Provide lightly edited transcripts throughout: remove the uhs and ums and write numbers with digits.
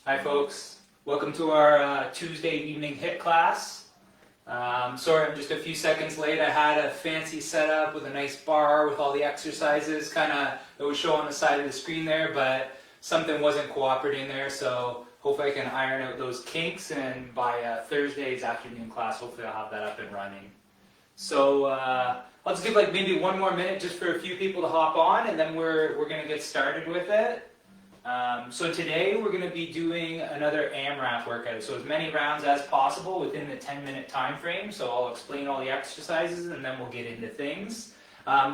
Hi folks, welcome to our Tuesday evening HIIT class. Sorry I'm just a few seconds late. I had a fancy setup with a nice bar with all the exercises that would show on the side of the screen there, but something wasn't cooperating there, so hopefully I can iron out those kinks, and by Thursday's afternoon class hopefully I'll have that up and running. So I'll just give maybe one more minute just for a few people to hop on, and then we're going to get started with it. So today we're going to be doing another AMRAP workout, so as many rounds as possible within the 10-minute time frame. So I'll explain all the exercises and then we'll get into things.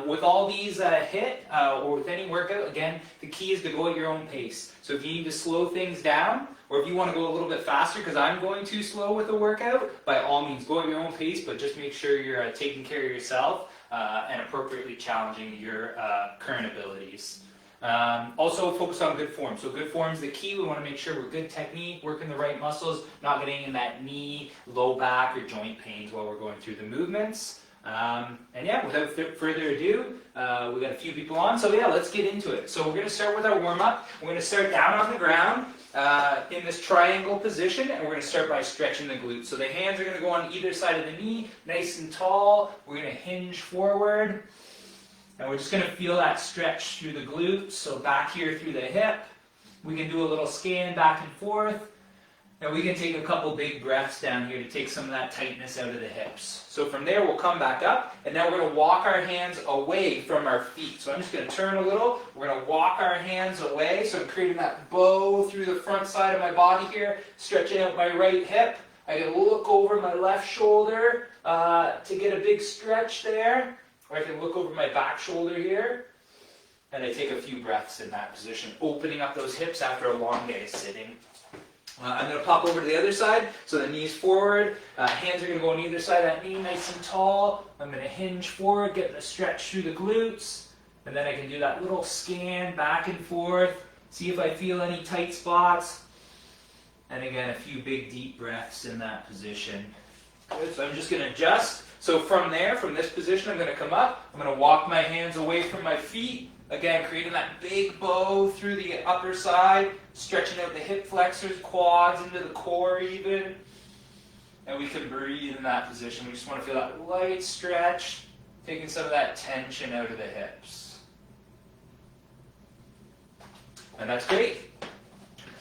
With all these HIIT or with any workout, again, the key is to go at your own pace. So if you need to slow things down, or if you want to go a little bit faster because I'm going too slow with the workout, by all means go at your own pace, but just make sure you're taking care of yourself and appropriately challenging your current abilities. Also focus on good form. So good form is the key. We want to make sure we're good technique, working the right muscles, not getting in that knee, low back, or joint pains while we're going through the movements. And yeah, without further ado, we got a few people on. So yeah, let's get into it. So we're going to start with our warm-up. We're going to start down on the ground in this triangle position, and we're going to start by stretching the glutes. So the hands are going to go on either side of the knee, nice and tall. We're going to hinge forward. And we're just going to feel that stretch through the glutes, so back here through the hip. We can do a little scan back and forth. And we can take a couple big breaths down here to take some of that tightness out of the hips. So from there, we'll come back up, and now we're going to walk our hands away from our feet. So I'm just going to turn a little. We're going to walk our hands away. So I'm creating that bow through the front side of my body here, stretching out my right hip. I can look over my left shoulder to get a big stretch there. Or I can look over my back shoulder here, and I take a few breaths in that position, opening up those hips after a long day of sitting. I'm going to pop over to the other side, so the knees forward, hands are going to go on either side of that knee, nice and tall. I'm going to hinge forward, get the stretch through the glutes, and then I can do that little scan back and forth, see if I feel any tight spots, and again, a few big deep breaths in that position. Good, so I'm just going to adjust. So from there, from this position, I'm going to come up. I'm going to walk my hands away from my feet. Again, creating that big bow through the upper side, stretching out the hip flexors, quads into the core even. And we can breathe in that position. We just want to feel that light stretch, taking some of that tension out of the hips. And that's great.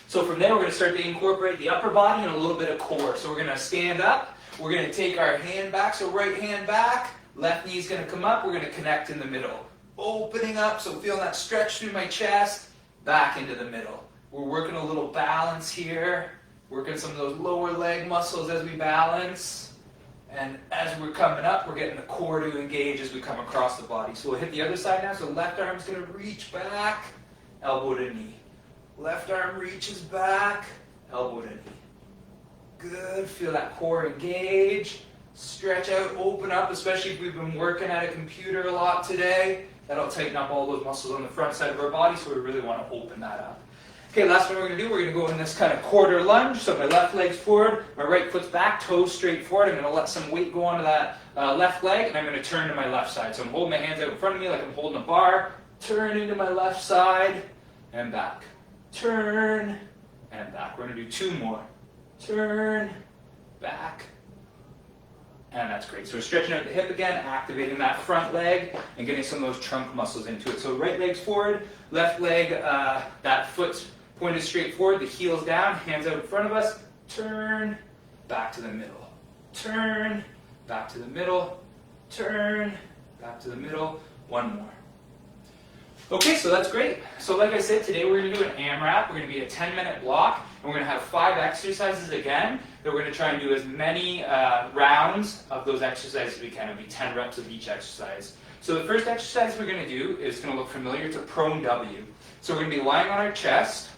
So from there, we're going to start to incorporate the upper body and a little bit of core. So we're going to stand up. We're going to take our hand back, so right hand back, left knee's going to come up, we're going to connect in the middle. Opening up, so feeling that stretch through my chest, back into the middle. We're working a little balance here, working some of those lower leg muscles as we balance. And as we're coming up, we're getting the core to engage as we come across the body. So we'll hit the other side now, so left arm's going to reach back, elbow to knee. Left arm reaches back, elbow to knee. Good, feel that core engage, stretch out, open up, especially if we've been working at a computer a lot today. That'll tighten up all those muscles on the front side of our body, so we really want to open that up. Okay, last one we're going to do, we're going to go in this kind of quarter lunge. So my left leg's forward, my right foot's back, toes straight forward. I'm going to let some weight go onto that left leg, and I'm going to turn to my left side. So I'm holding my hands out in front of me like I'm holding a bar, turning to my left side, and back. Turn, and back. We're going to do two more. Turn, back, and that's great. So we're stretching out the hip again, activating that front leg, and getting some of those trunk muscles into it. So right leg's forward, left leg, that foot's pointed straight forward, the heel's down, hands out in front of us, turn, back to the middle, turn, back to the middle, turn, back to the middle, one more. Okay, so that's great. So like I said, today we're going to do an AMRAP. We're going to be a 10-minute block, and we're going to have 5 exercises again that we're going to try and do as many rounds of those exercises as we can. It'll be 10 reps of each exercise. So the first exercise we're going to do is going to look familiar. It's a prone W. So we're going to be lying on our chest.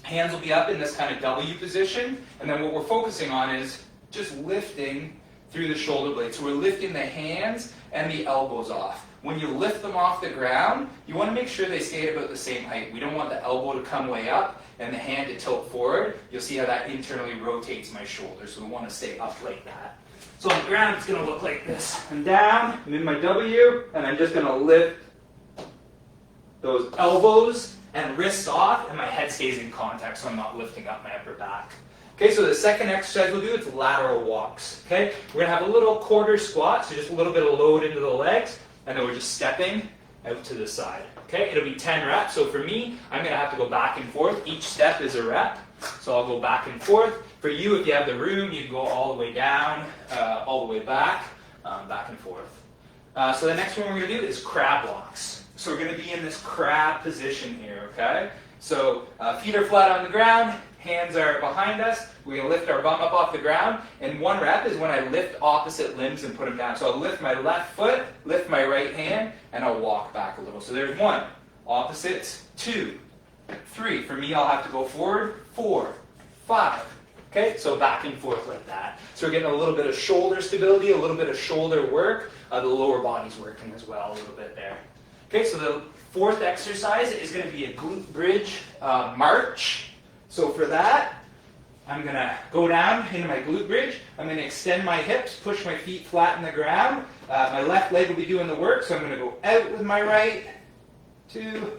Hands will be up in this kind of W position, and then what we're focusing on is just lifting through the shoulder blades. So we're lifting the hands and the elbows off. When you lift them off the ground, you want to make sure they stay about the same height. We don't want the elbow to come way up and the hand to tilt forward. You'll see how that internally rotates my shoulder, so we want to stay up like that. So on the ground, it's going to look like this. I'm down, I'm in my W, and I'm just going to lift those elbows and wrists off, and my head stays in contact so I'm not lifting up my upper back. Okay, so the second exercise we'll do is lateral walks. Okay, we're gonna have a little quarter squat, so just a little bit of load into the legs, and then we're just stepping out to the side. Okay, it'll be 10 reps. So for me, I'm gonna have to go back and forth. Each step is a rep, so I'll go back and forth. For you, if you have the room, you can go all the way down, all the way back, back and forth. So the next one we're gonna do is crab walks. So we're gonna be in this crab position here, okay? So feet are flat on the ground, hands are behind us. We're gonna lift our bum up off the ground. And one rep is when I lift opposite limbs and put them down. So I'll lift my left foot, lift my right hand, and I'll walk back a little. So there's 1, opposites, 2, 3. For me, I'll have to go forward, 4, 5. Okay, so back and forth like that. So we're getting a little bit of shoulder stability, a little bit of shoulder work. The lower body's working as well a little bit there. Okay, so the fourth exercise is going to be a glute bridge march. So for that, I'm going to go down into my glute bridge. I'm going to extend my hips, push my feet flat in the ground. My left leg will be doing the work, so I'm going to go out with my right, 2,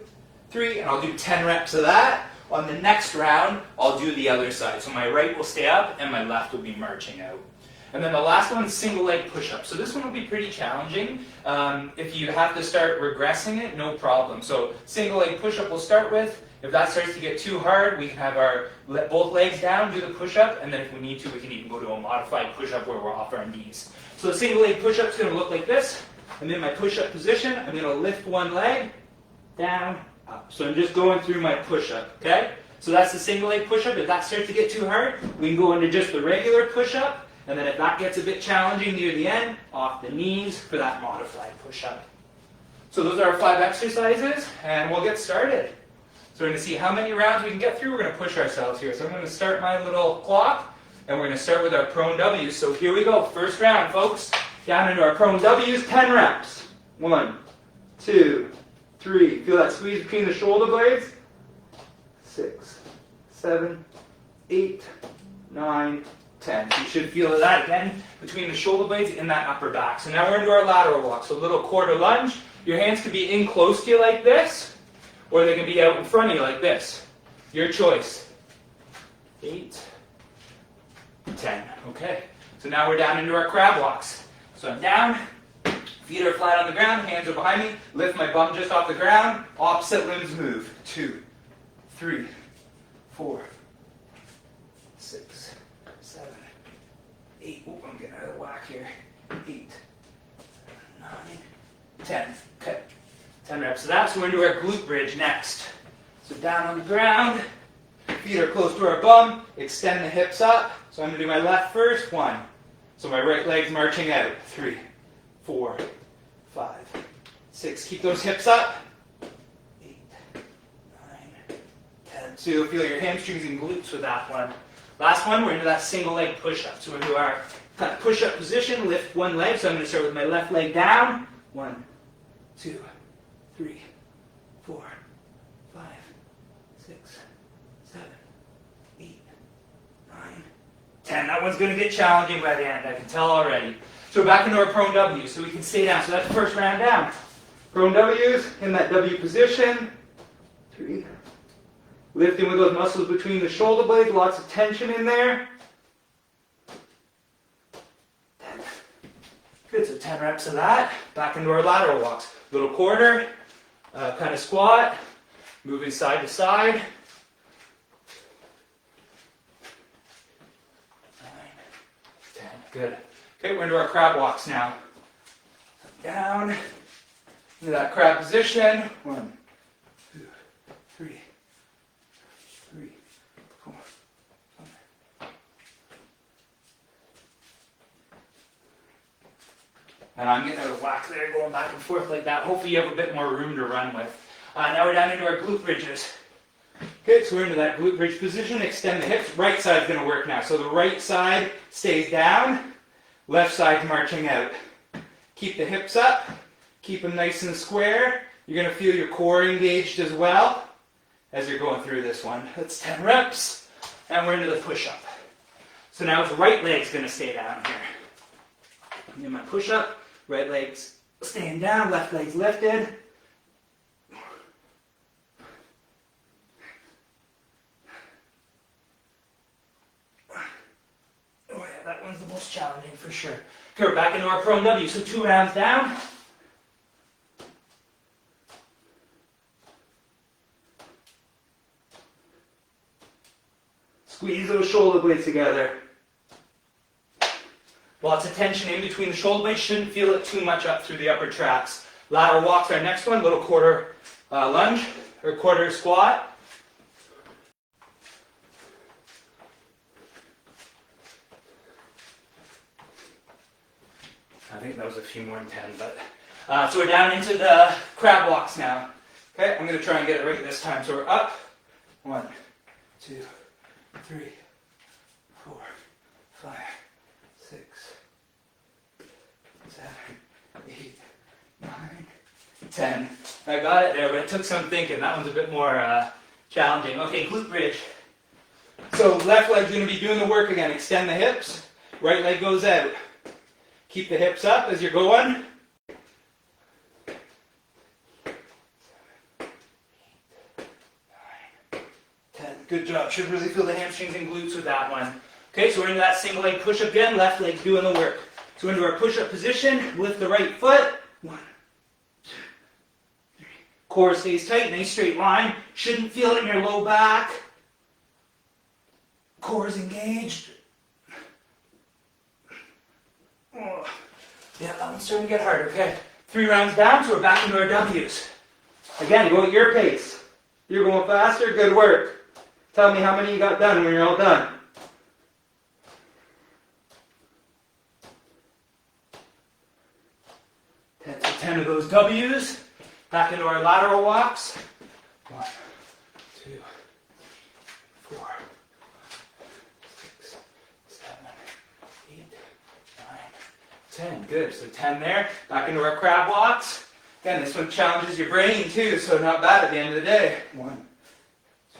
3, and I'll do 10 reps of that. On the next round, I'll do the other side. So my right will stay up and my left will be marching out. And then the last one is single leg push-up. So this one will be pretty challenging. If you have to start regressing it, no problem. So single leg push-up we'll start with. If that starts to get too hard, we can have our both legs down, do the push-up, and then if we need to, we can even go to a modified push-up where we're off our knees. So the single leg push-up is going to look like this. I'm in my push-up position. I'm going to lift one leg, down, up. So I'm just going through my push-up, okay? So that's the single leg push-up. If that starts to get too hard, we can go into just the regular push-up. And then if that gets a bit challenging near the end, off the knees for that modified push-up. So those are our 5 exercises, and we'll get started. So we're going to see how many rounds we can get through. We're going to push ourselves here. So I'm going to start my little clock, and we're going to start with our prone W's. So here we go. First round, folks. Down into our prone W's, 10 reps. 1, 2, 3. Feel that squeeze between the shoulder blades? 6, 7, 8, 9, 10. You should feel that again between the shoulder blades in that upper back. So now we're into our lateral walk. So a little quarter lunge. Your hands can be in close to you like this, or they can be out in front of you like this. Your choice. 8, 10. Okay. So now we're down into our crab walks. So I'm down. Feet are flat on the ground. Hands are behind me. Lift my bum just off the ground. Opposite limbs move. 2, 3, 4, 6, 7, 8. Oh, I'm getting out of whack here. 8, 9, 10. Okay. 10 reps of that. So we're into our glute bridge next. So down on the ground. Feet are close to our bum. Extend the hips up. So I'm going to do my left first. 1. So my right leg's marching out. 3, 4, 5, 6. Keep those hips up. 8, 9, 10. So you'll feel your hamstrings and glutes with that one. Last one, we're into that single leg push-up. So we're into our kind of push-up position, lift one leg. So I'm going to start with my left leg down. 1, 2, 3, 4, 5, 6, 7, 8, 9, 10. That one's going to get challenging by the end, I can tell already. So back into our prone W, so we can stay down. So that's the first round down. Prone W's, in that W position. 3. Lifting with those muscles between the shoulder blades, lots of tension in there. 10. Good, so 10 reps of that. Back into our lateral walks. Little quarter, kind of squat, moving side to side. 9, 10, good. Okay, we're into our crab walks now. Down, into that crab position. 1, 2, 3, 3, 4, 5. And I'm getting out of whack there, going back and forth like that. Hopefully you have a bit more room to run with. Now we're down into our glute bridges. Okay, so we're into that glute bridge position. Extend the hips. Right side's going to work now. So the right side stays down. Left side's marching out. Keep the hips up. Keep them nice and square. You're going to feel your core engaged as well as you're going through this one. That's 10 reps. And we're into the push-up. So now the right leg's going to stay down here. I'm in my push-up. Right leg's staying down. Left leg's lifted. most challenging for sure. Okay, we're back into our prone W. So 2 rounds down. Squeeze those shoulder blades together. Lots of tension in between the shoulder blades. Shouldn't feel it too much up through the upper traps. Lateral walks our next one. Little quarter lunge or quarter squat. I think that was a few more than 10, but so we're down into the crab walks now. Okay, I'm going to try and get it right this time. So we're up. 1, 2, 3, 4, 5, 6, 7, 8, 9, 10. I got it there, but it took some thinking. That one's a bit more challenging. Okay, glute bridge. So left leg's going to be doing the work again. Extend the hips. Right leg goes out. Keep the hips up as you're going. 10. Good job. Should really feel the hamstrings and glutes with that one. Okay, so we're into that single leg push-up again. Left leg doing the work. So into our push-up position. Lift the right foot. 1, 2, 3. Core stays tight. Nice straight line. Shouldn't feel it in your low back. Core is engaged. Oh. Yeah, that one's starting to get hard. Okay, 3 rounds down, so we're back into our W's. Again, go at your pace. You're going faster, good work. Tell me how many you got done when you're all done. So 10 of those W's. Back into our lateral walks. 1, 2, 4, 6, 7, 8, 9, 10. Good. So 10 there. Back into our crab walks. Again, this one challenges your brain too, so not bad at the end of the day. 1, 2,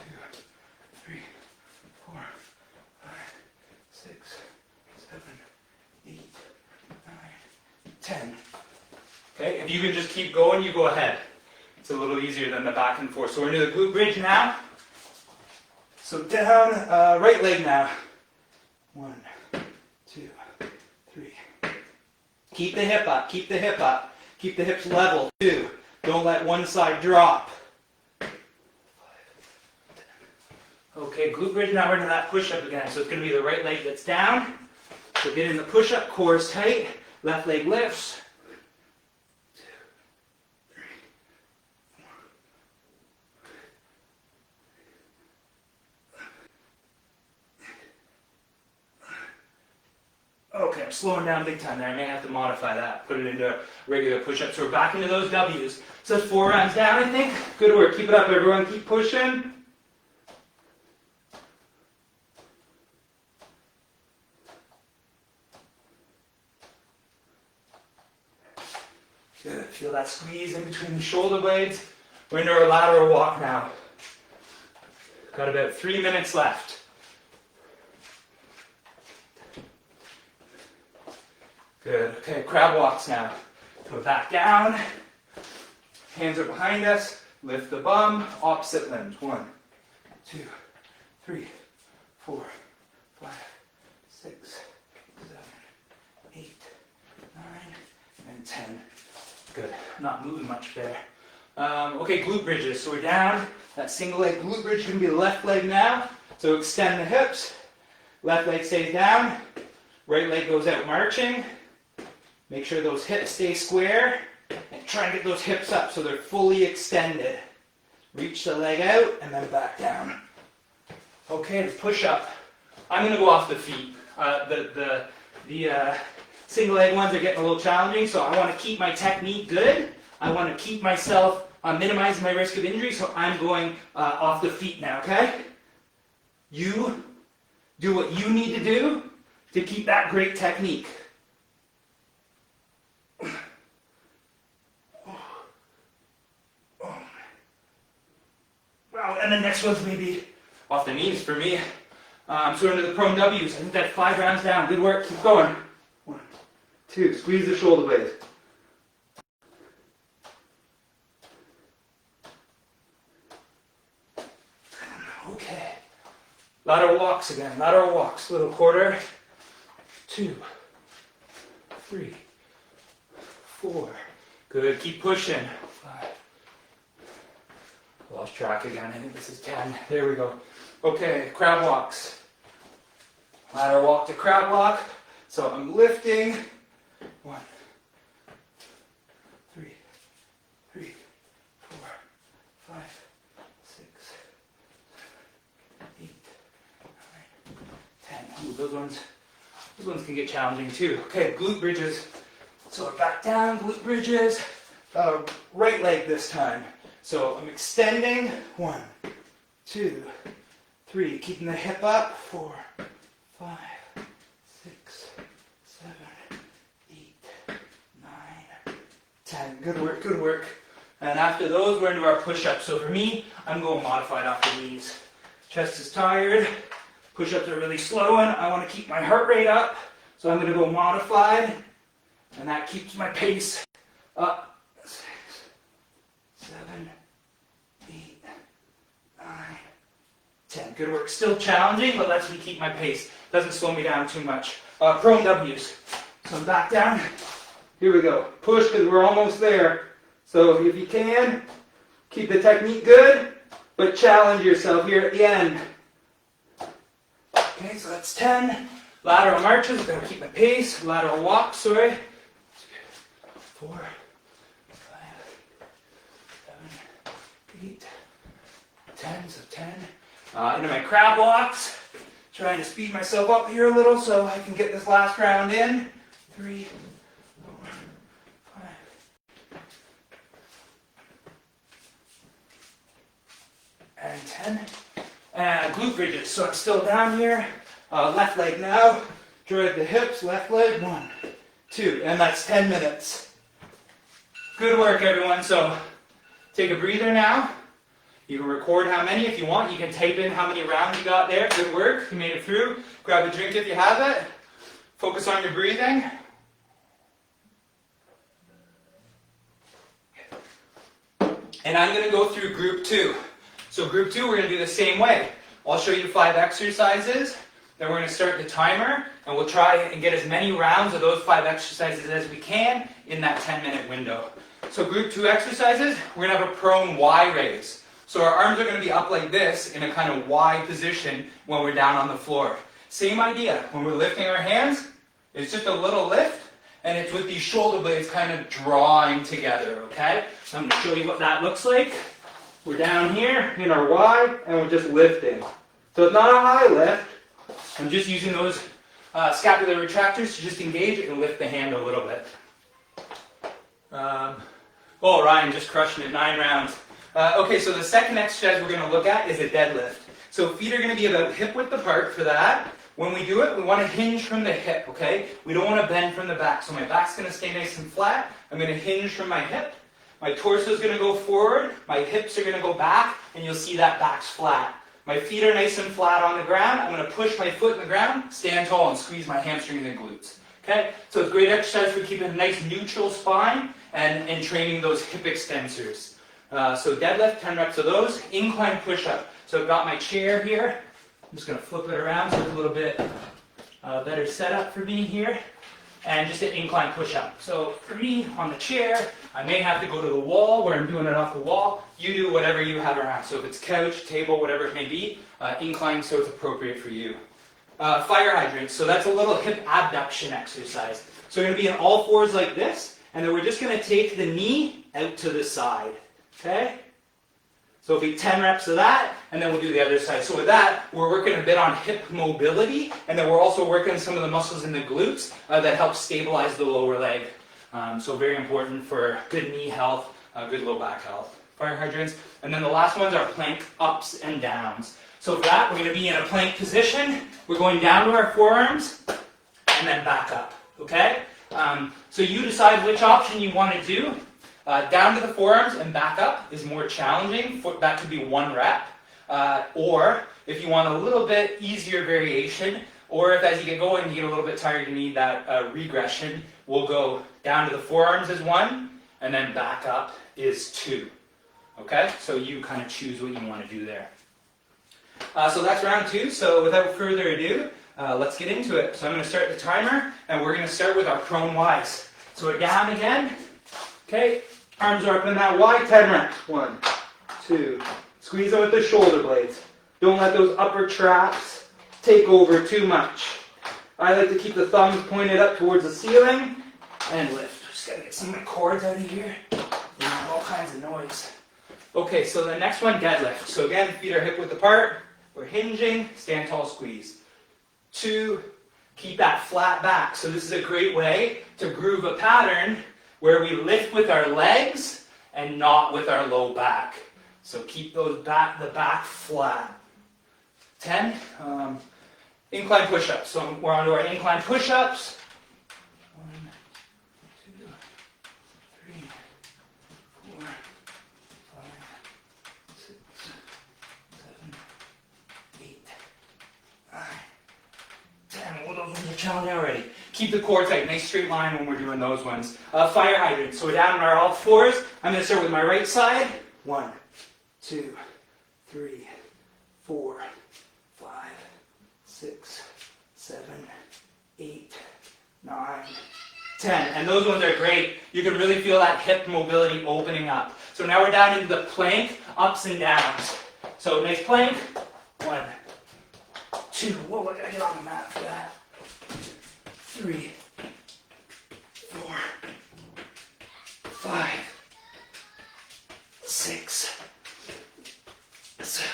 3, 4, 5, 6, 7, 8, 9, 10. Okay, if you can just keep going, you go ahead. It's a little easier than the back and forth. So we're into the glute bridge now. So down, right leg now. 1, 2, 3. Keep the hip up, keep the hip up. Keep the hips level, 2. Don't let one side drop. 5, 10. Okay, glute bridge, now we're into that push-up again. So it's going to be the right leg that's down. So get in the push-up, core is tight. Left leg lifts. 2, 3, 4. Okay, I'm slowing down big time there. I may have to modify that, put it into regular push-ups. So we're back into those W's. So that's 4 rounds down, I think. Good work. Keep it up, everyone. Keep pushing. Good. Feel that squeeze in between the shoulder blades. We're into our lateral walk now. Got about 3 minutes left. Good. Okay, crab walks now. Go back down. Hands are behind us. Lift the bum. Opposite limbs. 1, 2, 3, 4, 5, 6, 7, 8, 9, and 10. Good. Not moving much there. Okay, glute bridges. So we're down. That single leg glute bridge is going to be the left leg now. So extend the hips. Left leg stays down. Right leg goes out marching. Make sure those hips stay square and try and get those hips up so they're fully extended. Reach the leg out and then back down. Okay, the push-up. I'm going to go off the feet. The single leg ones are getting a little challenging, so I want to keep my technique good. I want to keep myself minimizing my risk of injury, so I'm going off the feet now, okay? You do what you need to do to keep that great technique. Wow, and the next one's maybe off the knees for me. So we're into the prone W's. I think that's 5 rounds down. Good work. Keep going. 1, 2. Squeeze the shoulder blades. Okay. Lateral walks again. Lateral walks. Little quarter 2, 3, 4. Good, keep pushing. 5. Lost track again, I think this is 10. There we go. Okay, crab walks. Lateral walk to crab walk. So I'm lifting. 1, 3, 4, 5, 6, 7, 8, 9, 10. Ooh, those ones can get challenging too. Okay, glute bridges. So we're back down, glute bridges. Right leg this time. So I'm extending. 1, 2, 3. Keeping the hip up. 4, 5, 6, 7, 8, 9, 10. Good work, good work. And after those, we're into our push-ups. So for me, I'm going modified off the knees. Chest is tired. Push-ups are really slowing. I want to keep my heart rate up. So I'm going to go modified. And that keeps my pace up. 6, 7, 8, 9, 10. Good work. Still challenging, but lets me keep my pace. Doesn't slow me down too much. Prone W's. So I'm back down. Here we go. Push because we're almost there. So if you can, keep the technique good, but challenge yourself here at the end. Okay, so that's 10. Lateral marches. I'm going to keep my pace. Lateral walk, sorry. 4, 5, 7, 8, 10. So 10. Into my crab walks. Trying to speed myself up here a little so I can get this last round in. 3, 4, 5. And 10. And glute bridges. So I'm still down here. Left leg now. Drag the hips. Left leg. 1, 2. And that's 10 minutes. Good work, everyone. So take a breather now. You can record how many if you want. You can type in how many rounds you got there. Good work. You made it through. Grab a drink if you have it. Focus on your breathing. And I'm going to go through group 2. So group 2, we're going to do the same way. I'll show you 5 exercises. Then we're going to start the timer. And we'll try and get as many rounds of those 5 exercises as we can in that 10-minute window. So group 2 exercises, we're going to have a prone Y raise. So our arms are going to be up like this in a kind of Y position when we're down on the floor. Same idea. When we're lifting our hands, it's just a little lift, and it's with these shoulder blades kind of drawing together, okay? So I'm going to show you what that looks like. We're down here in our Y, and we're just lifting. So it's not a high lift. I'm just using those scapular retractors to just engage it and lift the hand a little bit. Oh, Ryan just crushing it, 9 rounds. Okay, so the second exercise we're going to look at is a deadlift. So feet are going to be about hip width apart for that. When we do it, we want to hinge from the hip, okay? We don't want to bend from the back. So my back's going to stay nice and flat. I'm going to hinge from my hip. My torso is going to go forward. My hips are going to go back, and you'll see that back's flat. My feet are nice and flat on the ground. I'm going to push my foot in the ground, stand tall, and squeeze my hamstrings and glutes. Okay? So it's a great exercise for keeping a nice neutral spine and training those hip extensors. So deadlift, 10 reps of those. Incline push-up. So I've got my chair here. I'm just going to flip it around so it's a little bit better setup for me here. And just an incline push-up. So for me, on the chair, I may have to go to the wall where I'm doing it off the wall. You do whatever you have around. So if it's couch, table, whatever it may be, incline so it's appropriate for you. Fire hydrants. So that's a little hip abduction exercise. So we're going to be in all fours like this, and then we're just going to take the knee out to the side. Okay? So it'll be 10 reps of that, and then we'll do the other side. So with that, we're working a bit on hip mobility, and then we're also working some of the muscles in the glutes that help stabilize the lower leg. So very important for good knee health, good low back health. Fire hydrants. And then the last ones are plank ups and downs. So for that, we're going to be in a plank position. We're going down to our forearms, and then back up. Okay? So you decide which option you want to do. Down to the forearms and back up is more challenging. That could be 1 rep. Or if you want a little bit easier variation, or if as you get going you get a little bit tired, you need that regression, we'll go down to the forearms as 1, and then back up is 2. Okay? So you kind of choose what you want to do there. So that's round 2. So without further ado, let's get into it. So I'm going to start the timer, and we're going to start with our prone Ys. So we're down again. Okay, arms are up in that Y, 10 reps. 1, 2, squeeze out the shoulder blades. Don't let those upper traps take over too much. I like to keep the thumbs pointed up towards the ceiling and lift. Just gotta get some of my cords out of here. All kinds of noise. Okay, so the next one, deadlift. So again, feet are hip width apart. We're hinging, stand tall, squeeze. 2, keep that flat back. So this is a great way to groove a pattern where we lift with our legs and not with our low back. So keep those the back flat. 10, incline push-ups. So we're on to our incline push-ups. 1, 2, 3, 4, 5, 6, 7, 8, 9, 10. Oh, those ones are challenging already. Keep the core tight, nice straight line when we're doing those ones. Fire hydrant. So we're down on our all fours. I'm going to start with my right side. 1, 2, 3, 4, 5, 6, 7, 8, 9, 10. And those ones are great. You can really feel that hip mobility opening up. So now we're down into the plank, ups and downs. So nice plank. 1, 2. Whoa, I gotta get on the mat for that. 3, 4, 5, 6, 7.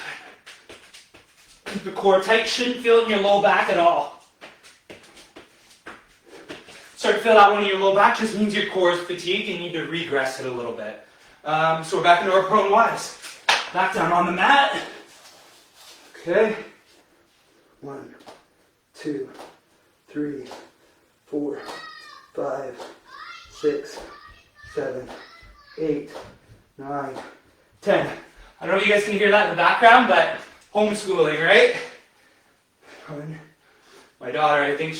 Keep the core tight. Shouldn't feel it in your low back at all. Start to feel that one in your low back, just means your core is fatigued and you need to regress it a little bit. So we're back into our prone Ys. Back down on the mat. Okay. 1, 2, 3, 4, 5, 6, 7, 8, 9, 10. I don't know if you guys can hear that in the background, but homeschooling, right? My daughter, I think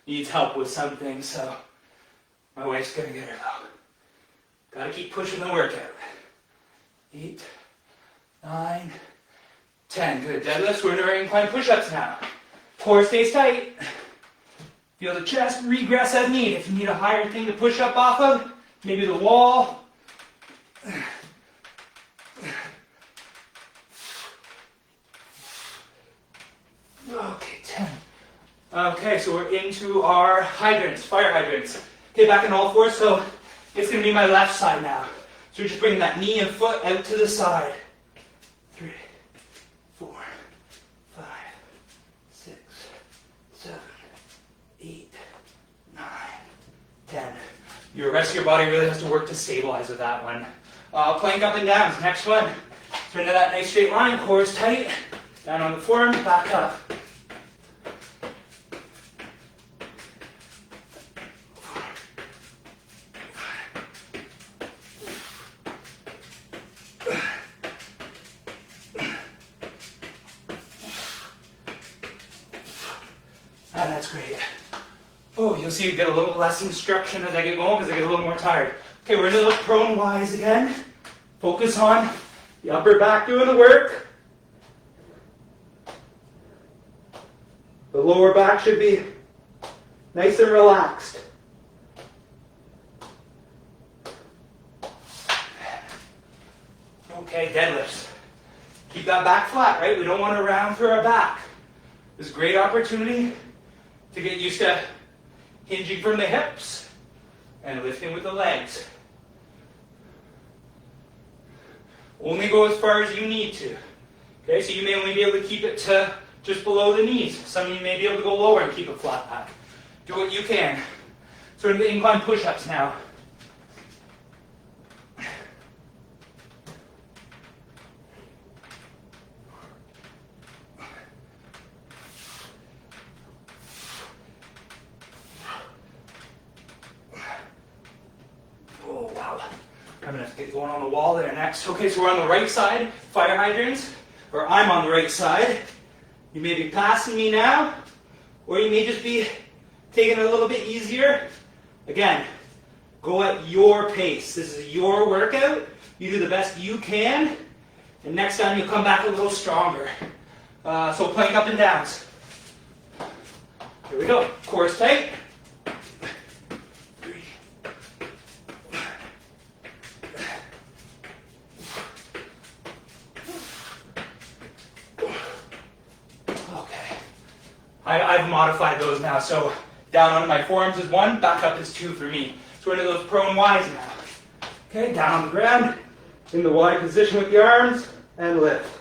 needs help with something, so my wife's gonna get her though. Gotta keep pushing the workout. 8, 9, 10. Good. Deadlifts. We're into our incline push-ups now. Core stays tight. Feel the chest regress as needed. If you need a higher thing to push up off of, maybe the wall. Okay, 10. Okay, so we're into our hydrants, fire hydrants. Okay, back in all fours, so it's going to be my left side now. So we're just bringing that knee and foot out to the side. 3, 4, 5, 6, 7, 8, 9, 10. Your rest of your body really has to work to stabilize with that one. Plank up and down, next one. So into that nice straight line, core is tight. Down on the forearm, back up. And that's great. Oh, you'll see you get a little less instruction as I get going because I get a little more tired. Okay, we're into those prone Ys again. Focus on the upper back doing the work. The lower back should be nice and relaxed. Okay, deadlifts. Keep that back flat, right? We don't want to round through our back. This is a great opportunity to get used to hinging from the hips and lifting with the legs. Only go as far as you need to. Okay, so you may only be able to keep it to just below the knees. Some of you may be able to go lower and keep it flat back. Do what you can. So into the incline push-ups now. Oh, wow. I'm going to get going on the wall there next. Okay, so we're on the right side, fire hydrants, or I'm on the right side. You may be passing me now, or you may just be taking it a little bit easier. Again, go at your pace. This is your workout. You do the best you can, and next time you'll come back a little stronger. So plank up and downs. Here we go. Core tight. 3. Okay. I've modified those now. So down on my forearms is 1, back up is 2 for me. So we're into those prone Ys now. Okay, down on the ground, in the Y position with the arms, and lift.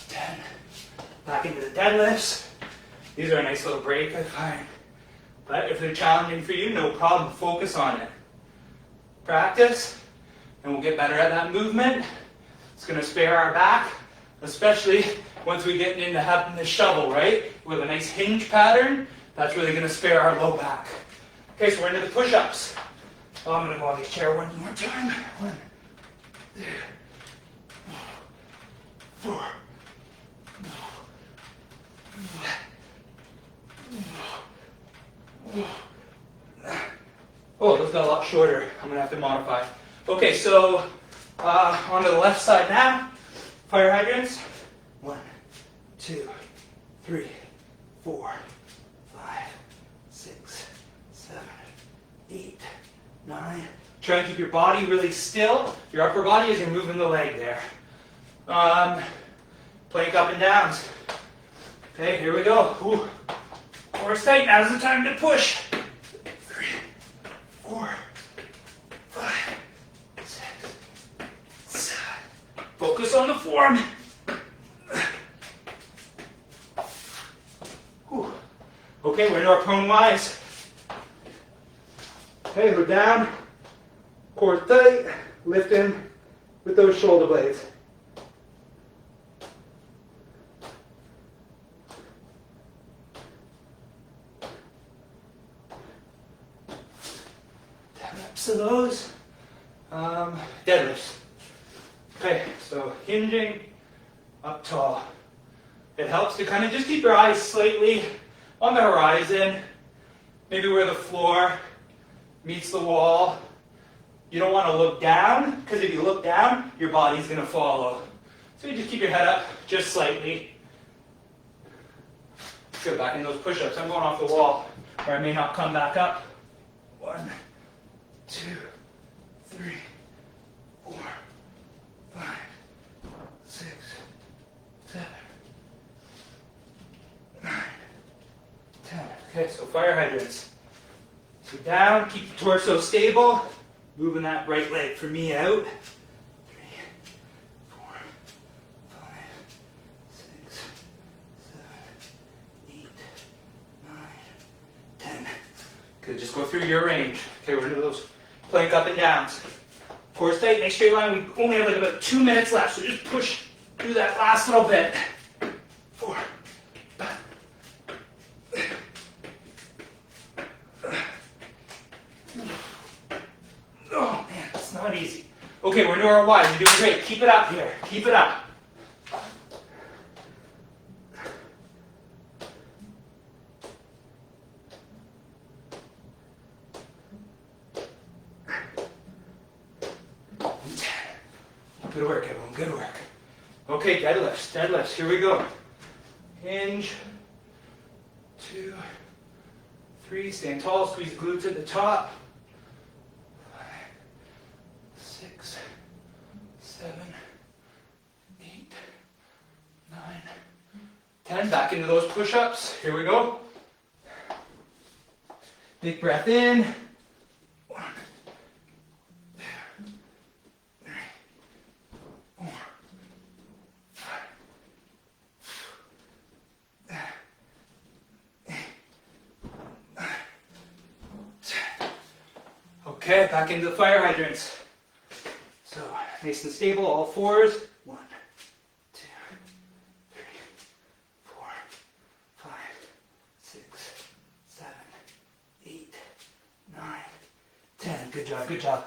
10. Back into the deadlifts. These are a nice little break, I find. But if they're challenging for you, no problem. Focus on it. Practice, and we'll get better at that movement. It's going to spare our back, especially once we get into having the shovel, right? With a nice hinge pattern, that's really going to spare our low back. Okay, so we're into the push-ups. Oh, I'm going to go on this chair one more time. 1, 2, 4. Oh, those got a lot shorter. I'm going to have to modify. Okay, so onto the left side now. Fire hydrants. 1, 2, 3, 4, 5, 6, 7, 8, 9. Try and keep your body really still. Your upper body as you're moving the leg there. Plank up and downs. Okay, here we go. Ooh. Core tight. Now's the time to push. 3, 4, 5, 6, 7. Focus on the form. Whew. Okay, we're into our prone Ys. Okay, we're down. Core tight. Lifting with those shoulder blades. Of those deadlifts. Okay, so hinging up tall. It helps to kind of just keep your eyes slightly on the horizon, maybe where the floor meets the wall. You don't want to look down, because if you look down, your body's going to follow. So you just keep your head up just slightly. Let's go back in those push-ups. I'm going off the wall, or I may not come back up. 1, 2, 3, 4, 5, 6, 7, 9, 10. Okay, so fire hydrants. So down, keep the torso stable. Moving that right leg for me out. 3, 4, 5, 6, 7, 8, 9, 10. Good, just go through your range. Okay, we're into those plank up and downs. Core tight, make straight line. We only have like about 2 minutes left, so just push through that last little bit. 4, 5. Oh man, it's not easy. Okay, we're into our Ys. You're doing great. Keep it up here. Keep it up. Good work, everyone. Good work. Okay, deadlifts. Deadlifts. Here we go. Hinge. 2, 3. Stand tall. Squeeze the glutes at the top. 5, 6, 7, 8, 9, 10. Back into those push-ups. Here we go. Big breath in. 1, 2, 3, 4, 5, 8, 9, 10. Okay, back into the fire hydrants. So, nice and stable, all fours. 1, 2, 3, 4, 5, 6, 7, 8, 9, 10. Good job, good job.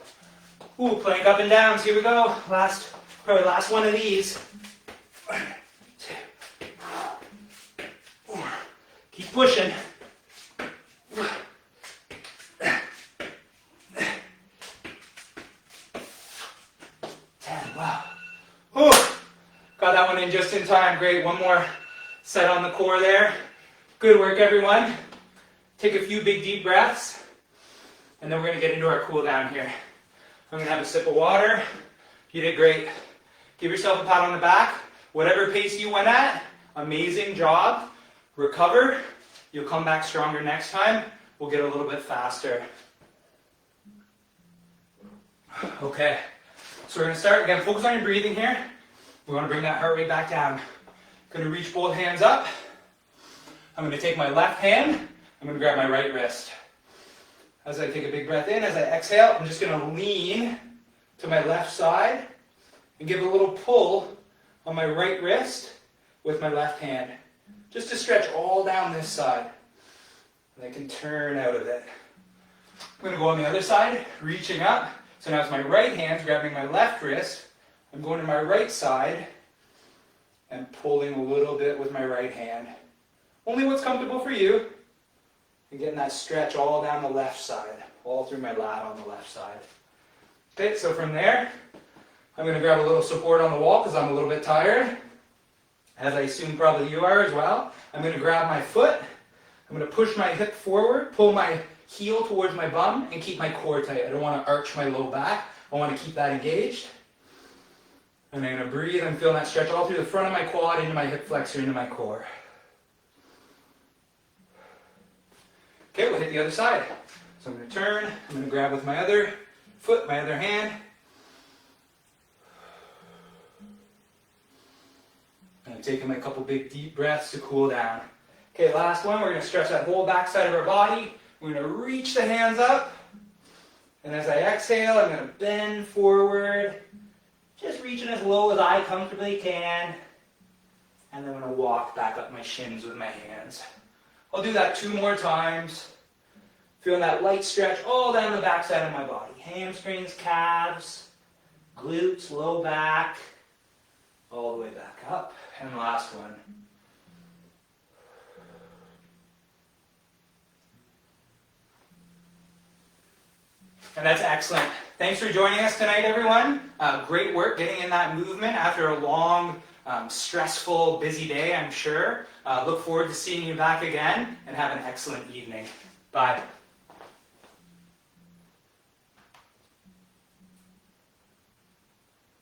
Ooh, plank up and downs. Here we go. Probably last one of these. 1, 2, 4. Keep pushing. Got that one in just in time. Great. One more set on the core there. Good work, everyone. Take a few big deep breaths, and then we're going to get into our cool down here. I'm going to have a sip of water. You did great. Give yourself a pat on the back. Whatever pace you went at, amazing job. Recover. You'll come back stronger next time. We'll get a little bit faster. Okay, so we're going to start. Again, focus on your breathing here. We want to bring that heart rate back down. Going to reach both hands up. I'm going to take my left hand. I'm going to grab my right wrist. As I take a big breath in, as I exhale, I'm just going to lean to my left side and give a little pull on my right wrist with my left hand. Just to stretch all down this side. And I can turn out of it. I'm going to go on the other side, reaching up. So now it's my right hand grabbing my left wrist. I'm going to my right side and pulling a little bit with my right hand. Only what's comfortable for you. And getting that stretch all down the left side, all through my lat on the left side. Okay, so from there, I'm going to grab a little support on the wall because I'm a little bit tired. As I assume probably you are as well. I'm going to grab my foot. I'm going to push my hip forward, pull my heel towards my bum, and keep my core tight. I don't want to arch my low back. I want to keep that engaged. And I'm going to breathe and feel that stretch all through the front of my quad, into my hip flexor, into my core. Okay, we'll hit the other side. So I'm going to turn. I'm going to grab with my other foot, my other hand. And taking a couple big deep breaths to cool down. Okay, last one. We're going to stretch that whole back side of our body. We're going to reach the hands up. And as I exhale, I'm going to bend forward. Just reaching as low as I comfortably can. And then I'm going to walk back up my shins with my hands. I'll do that 2 more times. Feeling that light stretch all down the back side of my body. Hamstrings, calves, glutes, low back. All the way back up. And last one. And that's excellent. Thanks for joining us tonight, everyone. Great work getting in that movement after a long, stressful, busy day, I'm sure. Look forward to seeing you back again, and have an excellent evening. Bye.